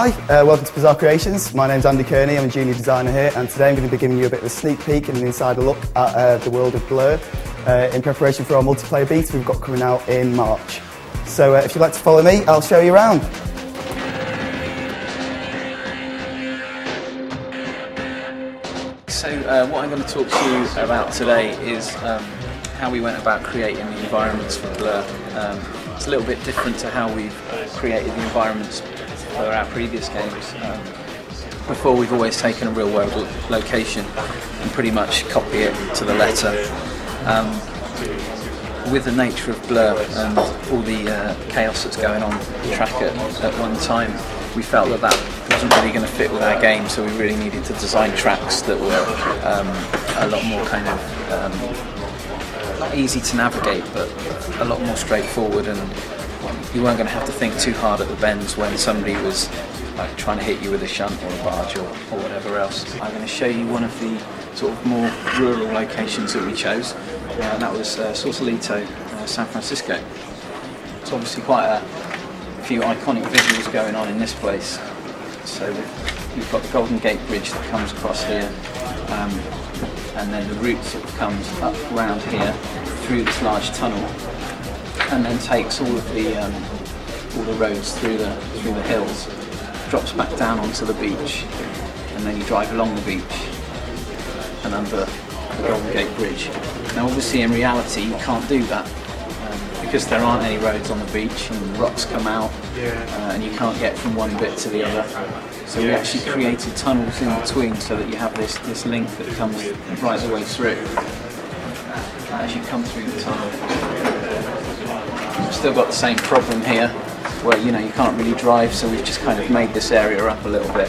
Hi, welcome to Bizarre Creations. My name's Andy Kearney, I'm a junior designer here, and today I'm going to be giving you a bit of a sneak peek and an insider look at the world of Blur in preparation for our multiplayer beta we've got coming out in March. So if you'd like to follow me, I'll show you around. So what I'm going to talk to you about today is how we went about creating the environments for Blur. It's a little bit different to how we've created the environments for our previous games. Before, we've always taken a real world location and pretty much copy it to the letter. With the nature of Blur and all the chaos that's going on the track at one time, we felt that that wasn't really going to fit with our game, so we really needed to design tracks that were a lot more kind of not easy to navigate, but a lot more straightforward, and you weren't going to have to think too hard at the bends when somebody was like trying to hit you with a shunt or a barge or whatever else. I'm going to show you one of the sort of more rural locations that we chose, and that was Sausalito, San Francisco. It's obviously quite a few iconic visuals going on in this place. So we've got the Golden Gate Bridge that comes across here, and then the route sort of comes up around here through this large tunnel, and then takes all the roads through the hills, drops back down onto the beach, and then you drive along the beach and under the Golden Gate Bridge. Now obviously in reality you can't do that because there aren't any roads on the beach and the rocks come out, and you can't get from one bit to the other. So we actually created tunnels in between so that you have this link that comes right the way through. As you come through the tunnel, we've still got the same problem here where you can't really drive, so we've just kind of made this area up a little bit.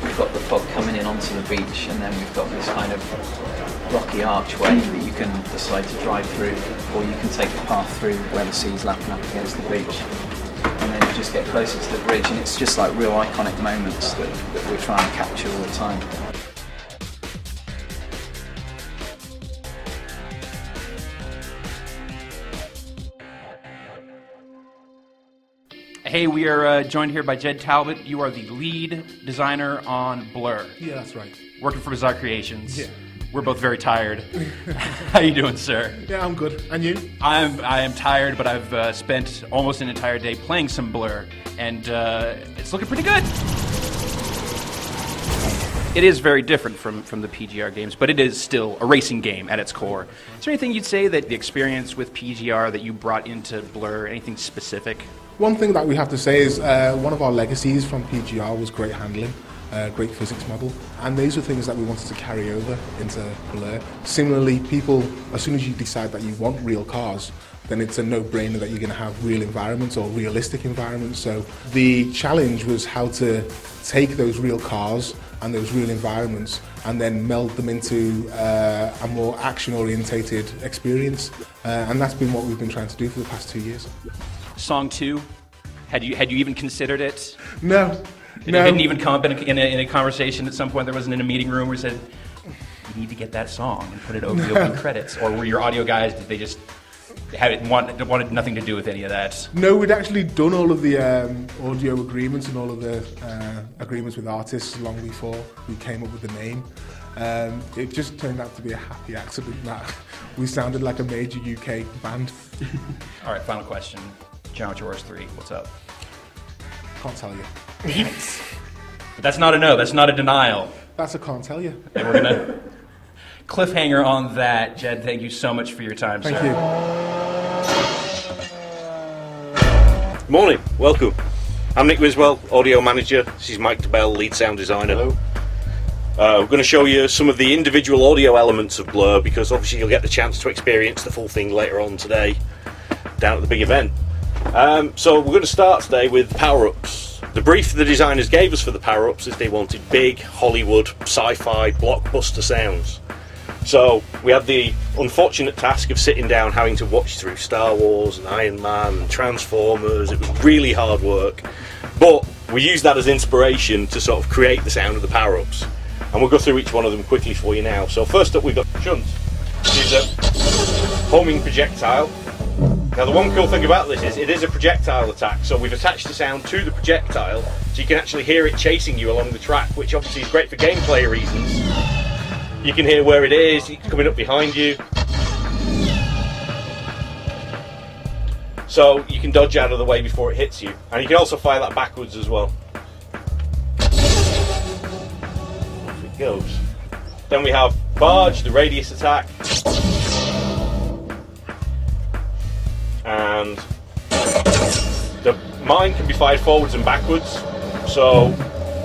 We've got the fog coming in onto the beach, and then we've got this kind of rocky archway that you can decide to drive through, or you can take the path through where the sea's lapping up against the beach. And then you just get closer to the bridge, and it's just like real iconic moments that we're trying to capture all the time. Hey, we are joined here by Ged Talbot. You are the lead designer on Blur. Yeah, that's right. Working for Bizarre Creations. Yeah. We're both very tired. How you doing, sir? Yeah, I'm good. And you? I am tired, but I've spent almost an entire day playing some Blur, and it's looking pretty good. It is very different from the PGR games, but it is still a racing game at its core. Is there anything you'd say that the experience with PGR that you brought into Blur, anything specific? One thing that we have to say is one of our legacies from PGR was great handling. Great physics model, and these are things that we wanted to carry over into Blur. Similarly, people, as soon as you decide that you want real cars, then it's a no-brainer that you're going to have real environments or realistic environments. So the challenge was how to take those real cars and those real environments and then meld them into a more action-orientated experience, and that's been what we've been trying to do for the past 2 years. Song 2, had you even considered it? No. It didn't even come up in a conversation at some point. There wasn't in a meeting room where you said, you need to get that song and put it over the opening credits. Or were your audio guys, did they just wanted nothing to do with any of that? No, we'd actually done all of the audio agreements and all of the agreements with artists long before we came up with the name. It just turned out to be a happy accident that we sounded like a major UK band. All right, final question. Geometry Wars 3, what's up? Can't tell you. But that's not a no, that's not a denial. That's a can't tell you. And we're going to cliffhanger on that. Ged, thank you so much for your time, Thank sir. you. Morning, welcome. I'm Nick Wiswell, audio manager. This is Mike DeBell, lead sound designer. Hello. We're going to show you some of the individual audio elements of Blur, because obviously you'll get the chance to experience the full thing later on today down at the big event. So we're going to start today with power-ups. The brief the designers gave us for the power-ups is they wanted big Hollywood sci-fi blockbuster sounds. So we had the unfortunate task of sitting down having to watch through Star Wars and Iron Man and Transformers. It was really hard work, but we used that as inspiration to sort of create the sound of the power-ups, and we'll go through each one of them quickly for you now. So first up we've got Shunt, which is a homing projectile. Now the one cool thing about this is it is a projectile attack, so we've attached the sound to the projectile so you can actually hear it chasing you along the track, which obviously is great for gameplay reasons. You can hear where it is, it's coming up behind you. So you can dodge out of the way before it hits you. And you can also fire that backwards as well. Off it goes. Then we have barge, the radius attack. And the mine can be fired forwards and backwards. So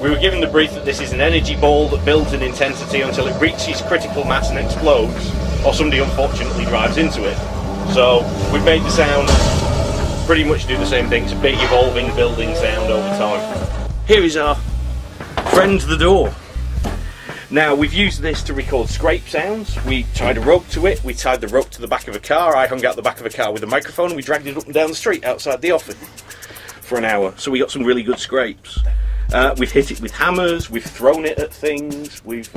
we were given the brief that this is an energy ball that builds in intensity until it reaches critical mass and explodes, or somebody unfortunately drives into it. So we've made the sound pretty much do the same thing. It's a big evolving building sound over time. Here is our friend the door. Now we've used this to record scrape sounds. We tied a rope to it, we tied the rope to the back of a car, I hung out the back of a car with a microphone and we dragged it up and down the street outside the office for an hour. So we got some really good scrapes. We've hit it with hammers, we've thrown it at things, we've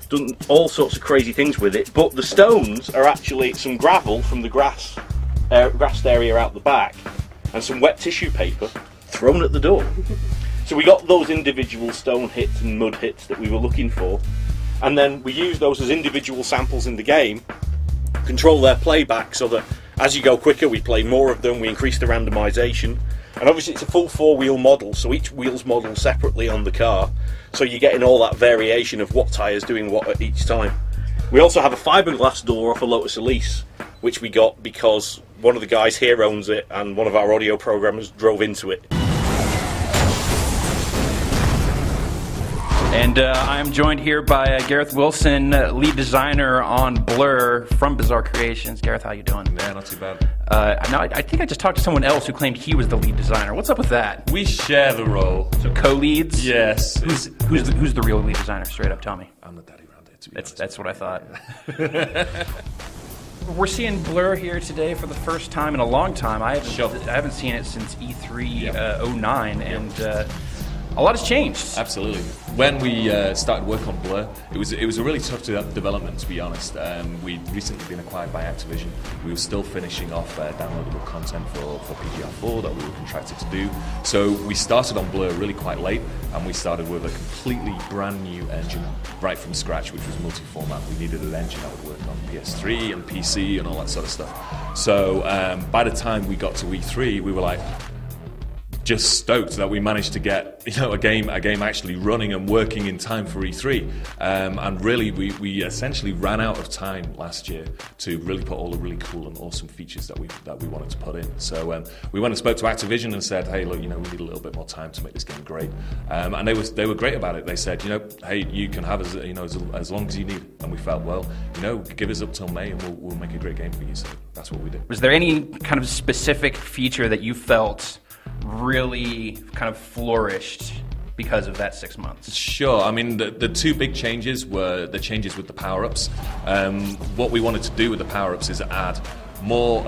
done all sorts of crazy things with it, but the stones are actually some gravel from the grassed area out the back and some wet tissue paper thrown at the door. So we got those individual stone hits and mud hits that we were looking for, and then we use those as individual samples in the game, control their playback so that as you go quicker we play more of them, we increase the randomization, and obviously it's a full four-wheel model, so each wheel's modeled separately on the car, so you're getting all that variation of what tyre's doing what at each time. We also have a fiberglass door off a Lotus Elise, which we got because one of the guys here owns it and one of our audio programmers drove into it. And I'm joined here by Gareth Wilson, lead designer on Blur from Bizarre Creations. Gareth, how you doing? Yeah, not too bad. I think I just talked to someone else who claimed he was the lead designer. What's up with that? We share the role. So co-leads? Yes. Who's the real lead designer? Straight up, tell me. I'm the daddy around it, to be honest. That's what I thought. We're seeing Blur here today for the first time in a long time. I haven't seen it since E3 09, and a lot has changed. Absolutely. When we started work on Blur, it was a really tough development, to be honest. We'd recently been acquired by Activision. We were still finishing off downloadable content for PGR4 that we were contracted to do. So we started on Blur really quite late, and we started with a completely brand new engine right from scratch, which was multi-format. We needed an engine that would work on PS3 and PC and all that sort of stuff. So by the time we got to E3, we were like, just stoked that we managed to get a game actually running and working in time for E3, and really we essentially ran out of time last year to really put all the really cool and awesome features that we wanted to put in. So we went and spoke to Activision and said, hey, look, we need a little bit more time to make this game great, and they were great about it. They said, hey, you can have as long as you need, and we felt, well, give us up till May and we'll make a great game for you. So that's what we did. Was there any kind of specific feature that you felt really kind of flourished because of that 6 months? Sure. I mean, the two big changes were the changes with the power-ups. What we wanted to do with the power-ups is add more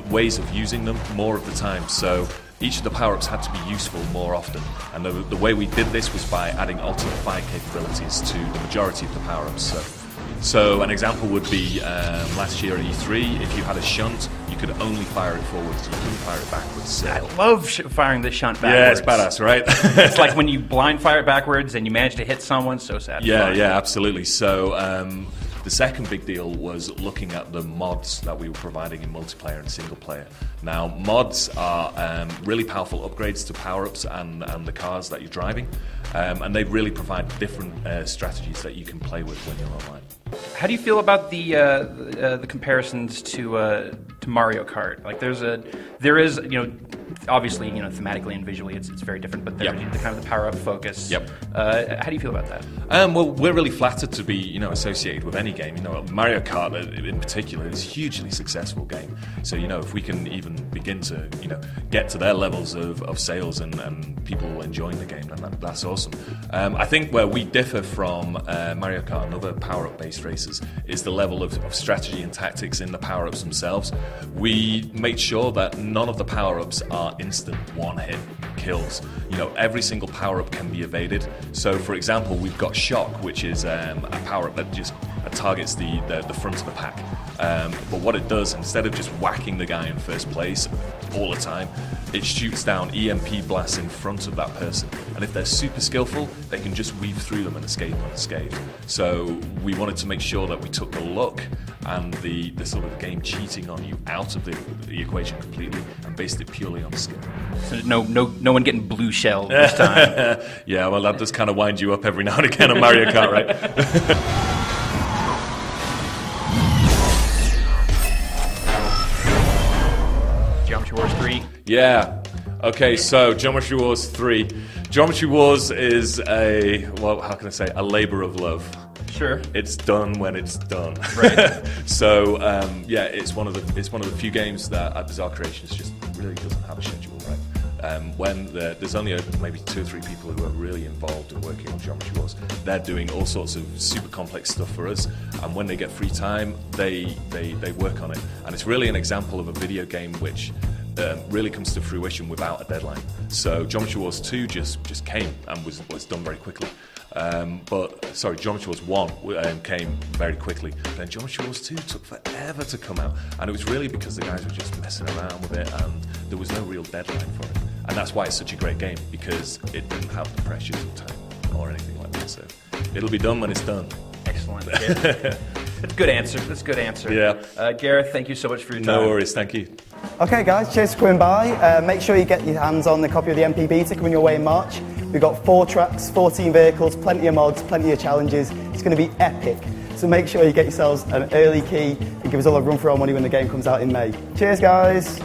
ways of using them more of the time. So each of the power-ups had to be useful more often. And the way we did this was by adding ultimate fire capabilities to the majority of the power-ups. So an example would be last year at E3, if you had a shunt, you could only fire it forwards, you couldn't fire it backwards. So. I love firing the shunt backwards. Yeah, it's badass, right? It's like when you blind fire it backwards and you manage to hit someone, so satisfying. Yeah, absolutely. So the second big deal was looking at the mods that we were providing in multiplayer and single player. Now, mods are really powerful upgrades to power-ups and the cars that you're driving, and they really provide different strategies that you can play with when you're online. How do you feel about the comparisons to Mario Kart? Like, there is obviously thematically and visually it's very different, but there's the kind of the power-up focus. Yep. How do you feel about that? Well, we're really flattered to be associated with any game. Mario Kart in particular is a hugely successful game. So if we can even begin to get to their levels of sales and people enjoying the game, then that's awesome. I think where we differ from Mario Kart and other power-up based races is the level of strategy and tactics in the power-ups themselves. We make sure that none of the power-ups are instant one-hit kills. Every single power-up can be evaded. So for example, we've got Shock, which is a power-up that just targets the front of the pack. But what it does, instead of just whacking the guy in first place all the time, it shoots down EMP blasts in front of that person. And if they're super skillful, they can just weave through them and escape unscathed. So we wanted to make sure that we took the luck and the sort of game cheating on you out of the equation completely and based it purely on skill. So no one getting blue shelled this time. Yeah, well, that does kind of wind you up every now and again on Mario Kart, right? Geometry Wars 3. Yeah. Okay, so Geometry Wars 3. Geometry Wars is a labor of love. Sure. It's done when it's done. Right. So yeah, it's one of the few games that at Bizarre Creations just really doesn't have a schedule, right? When there's only maybe 2 or 3 people who are really involved in working on Geometry Wars. They're doing all sorts of super complex stuff for us, and when they get free time, they work on it. And it's really an example of a video game which really comes to fruition without a deadline. So Geometry Wars 2 just came and was done very quickly. Geometry Wars 1 came very quickly. Then Geometry Wars 2 took forever to come out, and it was really because the guys were just messing around with it, and there was no real deadline for it. And that's why it's such a great game, because it didn't have the pressures of time or anything like that. So it'll be done when it's done. Excellent. That's a good answer. That's a good answer. Yeah. Gareth, thank you so much for your time. No worries. Thank you. Okay guys, cheers for coming by. Make sure you get your hands on the copy of the MP Beta coming your way in March. We've got 4 tracks, 14 vehicles, plenty of mods, plenty of challenges. It's going to be epic. So make sure you get yourselves an early key and give us all a run for our money when the game comes out in May. Cheers guys.